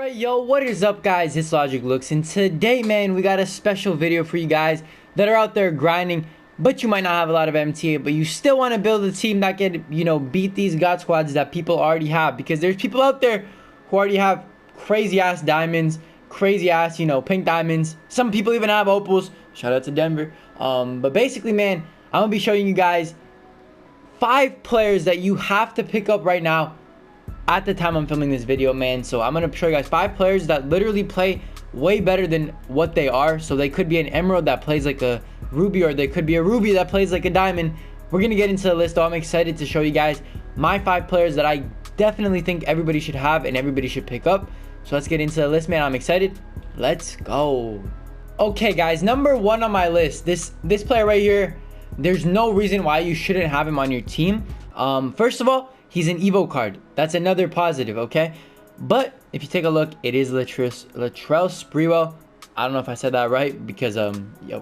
Alright, yo, what is up, guys? It's Logic Looks, and today, man, we got a special video for you guys that are out there grinding, but you might not have a lot of MTA, but you still want to build a team that can, beat these God squads that people already have, because there's people out there who already have crazy-ass diamonds, crazy-ass, pink diamonds. Some people even have opals. Shout out to Denver. But basically, man, I'm going to be showing you guys 5 players that you have to pick up right now at the time I'm filming this video, man. So I'm gonna show you guys 5 players that literally play way better than what they are. So they could be an emerald that plays like a ruby, or they could be a ruby that plays like a diamond. We're gonna get into the list, though. I'm excited to show you guys my 5 players that I definitely think everybody should have and everybody should pick up. So let's get into the list, man. I'm excited. Let's go. Okay, guys, number 1 on my list, this player right here. There's no reason why you shouldn't have him on your team. First of all, he's an Evo card. That's another positive, okay? But if you take a look, it is Latrell Sprewell. I don't know if I said that right because I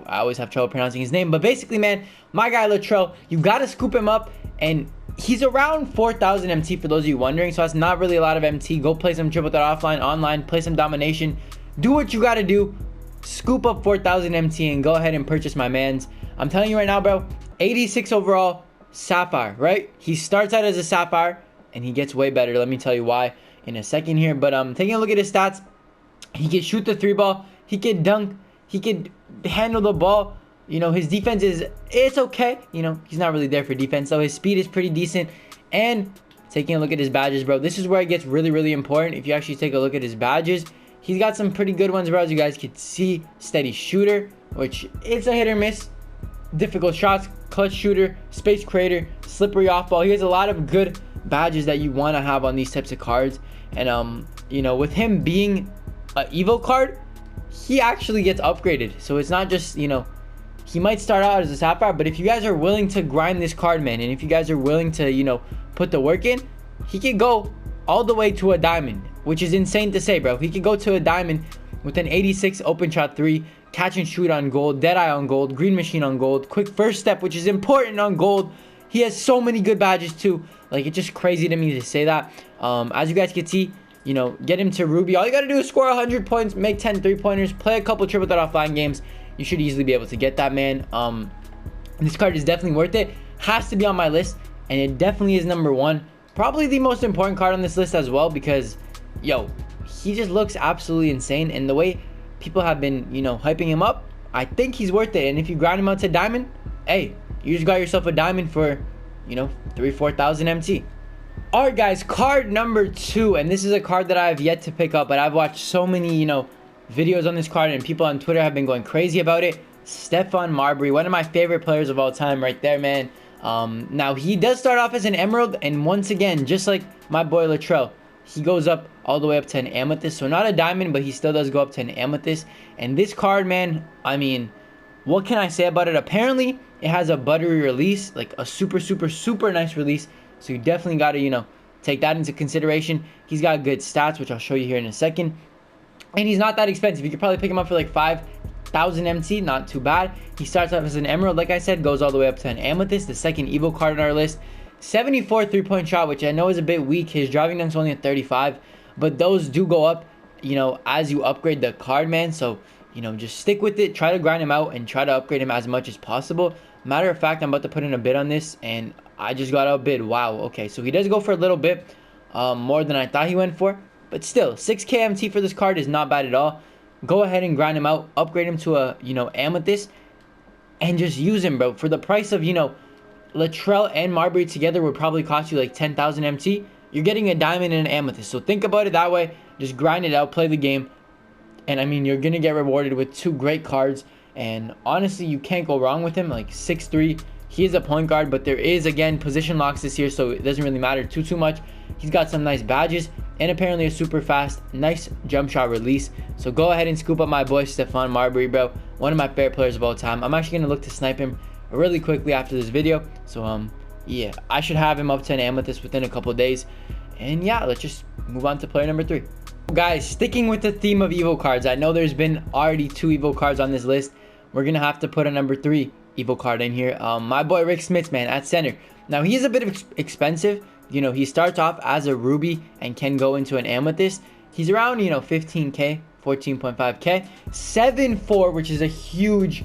always have trouble pronouncing his name. But basically, man, my guy Latrell, you gotta scoop him up, and he's around 4,000 MT for those of you wondering. So that's not really a lot of MT. Go play some triple threat offline, online, play some domination. Do what you gotta do. Scoop up 4,000 MT and go ahead and purchase my man's. I'm telling you right now, bro, 86 overall. Sapphire, right? He starts out as a sapphire and he gets way better. Let me tell you why in a second here. But taking a look at his stats, he can shoot the 3-ball, he can dunk, he can handle the ball. His defense it's okay. He's not really there for defense, so his speed is pretty decent. And taking a look at his badges, bro, this is where it gets really, really important. If you actually take a look at his badges, he's got some pretty good ones, bro. As you guys can see, steady shooter, which it's a hit or miss. Difficult shots, clutch shooter, space creator, slippery off ball. He has a lot of good badges that you want to have on these types of cards. And with him being an Evo card, he actually gets upgraded. So it's not just, he might start out as a sapphire, but if you guys are willing to grind this card, man, and if you guys are willing to, put the work in, he can go all the way to a diamond, which is insane to say, bro. He can go to a diamond with an 86 open shot 3, catch and shoot on gold, dead eye on gold, green machine on gold, quick first step, which is important on gold. He has so many good badges too. Like, it's just crazy to me to say that. As you guys can see, get him to ruby. All you gotta do is score 100 points, make 10 3-pointers, play a couple triple threat offline games. You should easily be able to get that, man. This card is definitely worth it. Has to be on my list, and it definitely is number 1. Probably the most important card on this list as well, because he just looks absolutely insane. And the way people have been, hyping him up, I think he's worth it. And if you grind him out to diamond, hey, you just got yourself a diamond for, 3,000-4,000 MT. Alright, guys, card number 2. And this is a card that I have yet to pick up, but I've watched so many, videos on this card, and people on Twitter have been going crazy about it. Steph Marbury, one of my favorite players of all time right there, man. Now, he does start off as an emerald, and once again, just like my boy Latrell, he goes up all the way up to an amethyst. So not a diamond, but he still does go up to an amethyst. And this card, man, I mean, what can I say about it? Apparently, it has a buttery release, like a super, super, super nice release. So you definitely got to, take that into consideration. He's got good stats, which I'll show you here in a second. And he's not that expensive. You could probably pick him up for like 5,000 MT, not too bad. He starts off as an emerald, like I said, goes all the way up to an amethyst, the second Evo card on our list. 74 3-point shot, which I know is a bit weak. His driving dunk's only at 35, but those do go up, as you upgrade the card, man. So, just stick with it. Try to grind him out and try to upgrade him as much as possible. Matter of fact, I'm about to put in a bid on this, and I just got outbid. Wow, okay. So he does go for a little bit more than I thought he went for, but still, 6K MT for this card is not bad at all. Go ahead and grind him out, upgrade him to a, amethyst, and just use him, bro. For the price of, Latrell and Marbury together would probably cost you like 10,000 MT. You're getting a diamond and an amethyst. So think about it that way. Just grind it out, play the game. And I mean, you're going to get rewarded with 2 great cards. And honestly, you can't go wrong with him. Like 6'3", he is a point guard, but there is, again, position locks this year, so it doesn't really matter too much. He's got some nice badges and apparently a super fast, nice jump shot release. So go ahead and scoop up my boy Stephon Marbury, bro. One of my favorite players of all time. I'm actually going to look to snipe him really quickly after this video. So yeah, I should have him up to an amethyst within a couple days. And yeah, let's just move on to player number 3. Guys, sticking with the theme of Evo cards, I know there's been already 2 Evo cards on this list. We're gonna have to put a number 3 Evo card in here. My boy Rick Smits, man, at center. Now, he is a bit expensive. He starts off as a ruby and can go into an amethyst. He's around, 15K, 14.5K. 7'4", which is a huge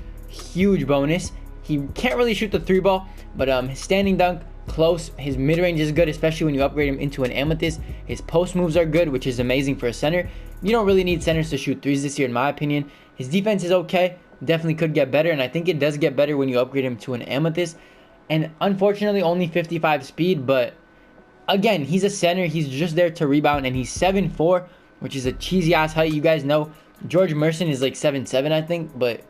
bonus. He can't really shoot the 3-ball, but his standing dunk, close. His mid-range is good, especially when you upgrade him into an amethyst. His post moves are good, which is amazing for a center. You don't really need centers to shoot threes this year, in my opinion. His defense is okay. Definitely could get better, and I think it does get better when you upgrade him to an amethyst. And unfortunately, only 55 speed, but again, he's a center. He's just there to rebound, and he's 7'4", which is a cheesy-ass height. You guys know George Merson is like 7'7", I think, but,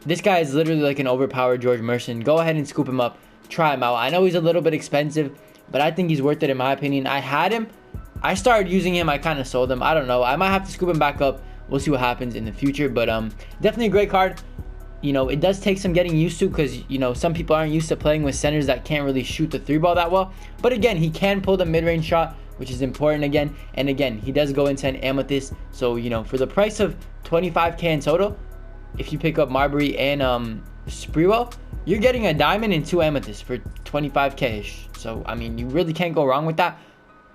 this guy is literally like an overpowered George Merson. Go ahead and scoop him up. Try him out. I know he's a little bit expensive, but I think he's worth it in my opinion. I had him. I started using him. I kind of sold him. I don't know. I might have to scoop him back up. We'll see what happens in the future, but definitely a great card. It does take some getting used to because, some people aren't used to playing with centers that can't really shoot the 3-ball that well. But again, he can pull the mid-range shot, which is important again. And again, he does go into an amethyst. So, for the price of 25K in total, if you pick up Marbury and Sprewell, you're getting a diamond and 2 amethysts for 25K-ish. So, I mean, you really can't go wrong with that.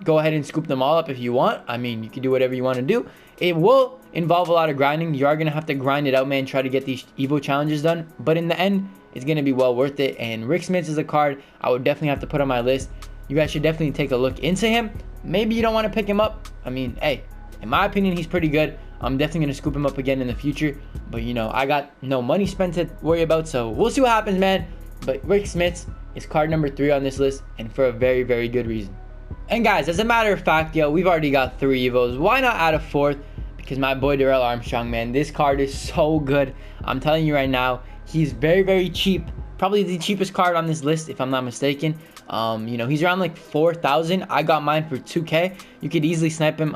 Go ahead and scoop them all up if you want. I mean, you can do whatever you want to do. It will involve a lot of grinding. You are going to have to grind it out, man. Try to get these Evo challenges done. But in the end, it's going to be well worth it. And Rick Smits is a card I would definitely have to put on my list. You guys should definitely take a look into him. Maybe you don't want to pick him up. I mean, hey, in my opinion, he's pretty good. I'm definitely going to scoop him up again in the future. But, I got no money spent to worry about. So we'll see what happens, man. But Rick Smits is card number 3 on this list. And for a very, very good reason. And guys, as a matter of fact, we've already got 3 Evos. Why not add a 4th? Because my boy Darrell Armstrong, man, this card is so good. I'm telling you right now, he's very, very cheap. Probably the cheapest card on this list, if I'm not mistaken. He's around like 4,000. I got mine for 2K. You could easily snipe him.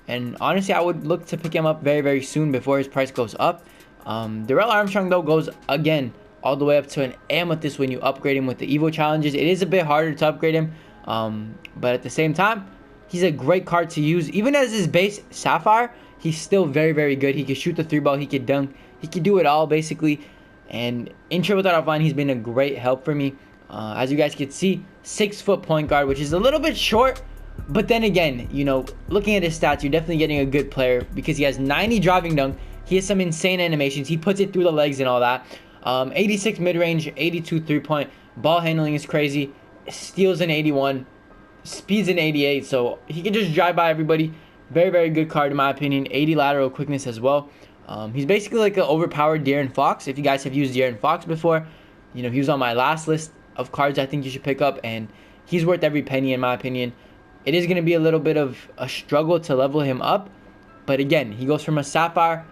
And honestly, I would look to pick him up very, very soon before his price goes up. Darrell Armstrong, though, goes, again, all the way up to an amethyst when you upgrade him with the Evo challenges. It is a bit harder to upgrade him. But at the same time, he's a great card to use. Even as his base Sapphire, he's still very, very good. He can shoot the 3-ball. He can dunk. He can do it all, basically. And in triple threat offline, he's been a great help for me. As you guys can see, 6-foot point guard, which is a little bit short. But then again, looking at his stats, you're definitely getting a good player because he has 90 driving dunk. He has some insane animations. He puts it through the legs and all that. 86 mid-range, 82 3-point. Ball handling is crazy. Steals an 81. Speeds an 88. So he can just drive by everybody. Very, very good card in my opinion. 80 lateral quickness as well. He's basically like an overpowered De'Aaron Fox. If you guys have used De'Aaron Fox before, he was on my last list of cards I think you should pick up. And he's worth every penny in my opinion. It is going to be a little bit of a struggle to level him up. But again, he goes from a Sapphire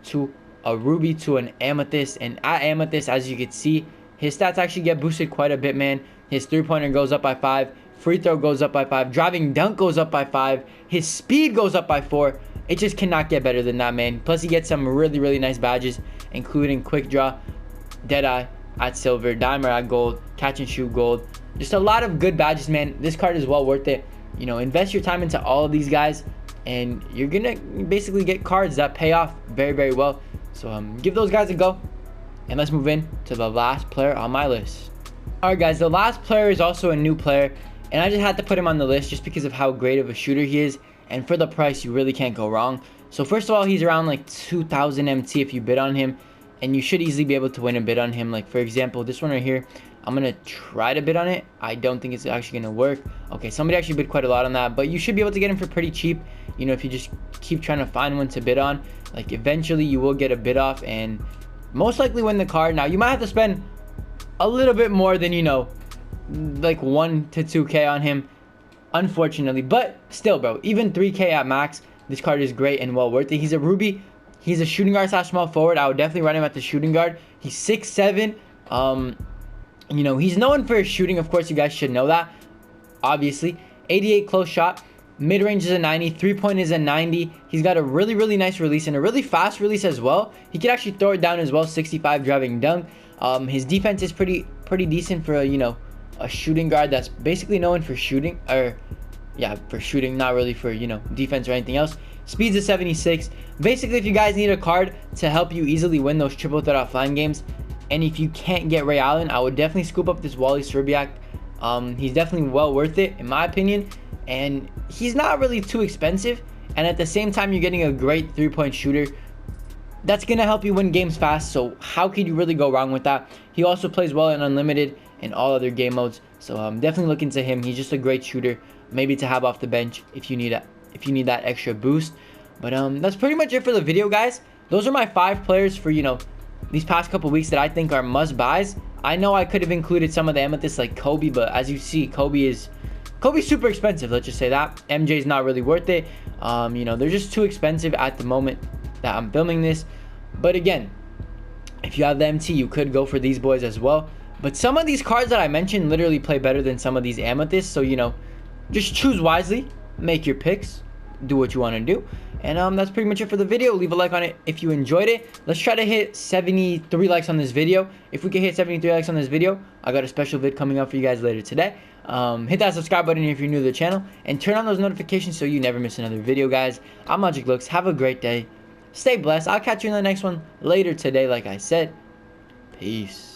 to a Ruby to an Amethyst. And at Amethyst, as you can see, his stats actually get boosted quite a bit, man. His 3-pointer goes up by 5. Free throw goes up by 5. Driving dunk goes up by 5. His speed goes up by 4. It just cannot get better than that, man. Plus, he gets some really, really nice badges, including Quick Draw, Deadeye at Silver, Dimer at Gold, Catch and Shoot Gold. Just a lot of good badges, man. This card is well worth it. Invest your time into all of these guys, and you're going to basically get cards that pay off very, very well. So give those guys a go, and let's move in to the last player on my list. All right, guys, the last player is also a new player, and I just had to put him on the list just because of how great of a shooter he is, and for the price, you really can't go wrong. So first of all, he's around like 2,000 MT if you bid on him, and you should easily be able to win a bid on him. Like, for example, this one right here, I'm going to try to bid on it. I don't think it's actually going to work. Okay, somebody actually bid quite a lot on that, but you should be able to get him for pretty cheap. If you just keep trying to find one to bid on, like eventually you will get a bid off and most likely win the card. Now, you might have to spend a little bit more than, like 1 to 2K on him, unfortunately. But still, bro, even 3K at max, this card is great and well worth it. He's a Ruby. He's a shooting guard / small forward. I would definitely run him at the shooting guard. He's 6'7". He's known for his shooting. Of course, you guys should know that. Obviously, 88 close shot. Mid-range is a 90. 3-point is a 90. He's got a really, really nice release and a really fast release as well. He can actually throw it down as well. 65 driving dunk. His defense is pretty decent for a shooting guard that's basically known for shooting, for shooting, not really for defense or anything else. Speed's a 76. Basically, if you guys need a card to help you easily win those triple threat offline games, and if you can't get Ray Allen, I would definitely scoop up this Wally Szczerbiak. He's definitely well worth it, in my opinion. and he's not really too expensive, and at the same time you're getting a great 3-point shooter that's gonna help you win games fast. So how could you really go wrong with that? He also plays well in unlimited and all other game modes, so I'm definitely looking to him. He's just a great shooter, maybe to have off the bench if you need that extra boost. But that's pretty much it for the video, guys. Those are my 5 players for, you know, these past couple weeks that I think are must buys. I know I could have included some of the amethysts like Kobe, but as you see, Kobe's super expensive, let's just say that. MJ's not really worth it. You know, they're just too expensive at the moment that I'm filming this. But again, if you have the MT, you could go for these boys as well. But some of these cards that I mentioned literally play better than some of these amethysts, so you know, just choose wisely, make your picks, do what you want to do. And that's pretty much it for the video. Leave a like on it if you enjoyed it. Let's try to hit 73 likes on this video. If we can hit 73 likes on this video, I got a special vid coming up for you guys later today. Hit that subscribe button if you're new to the channel, and turn on those notifications so you never miss another video, guys. I'm Logic Looks. Have a great day. Stay blessed. I'll catch you in the next one later today, like I said. Peace.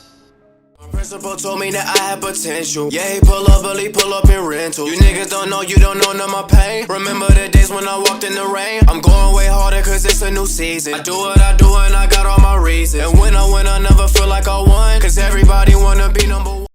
My principal told me that I had potential. Yeah, he pull up in rental. You niggas don't know, you don't know none of my pain. Remember the days when I walked in the rain? I'm going way harder cause it's a new season. I do what I do and I got all my reasons. And when I win, I never feel like I won, cause everybody wanna be number 1.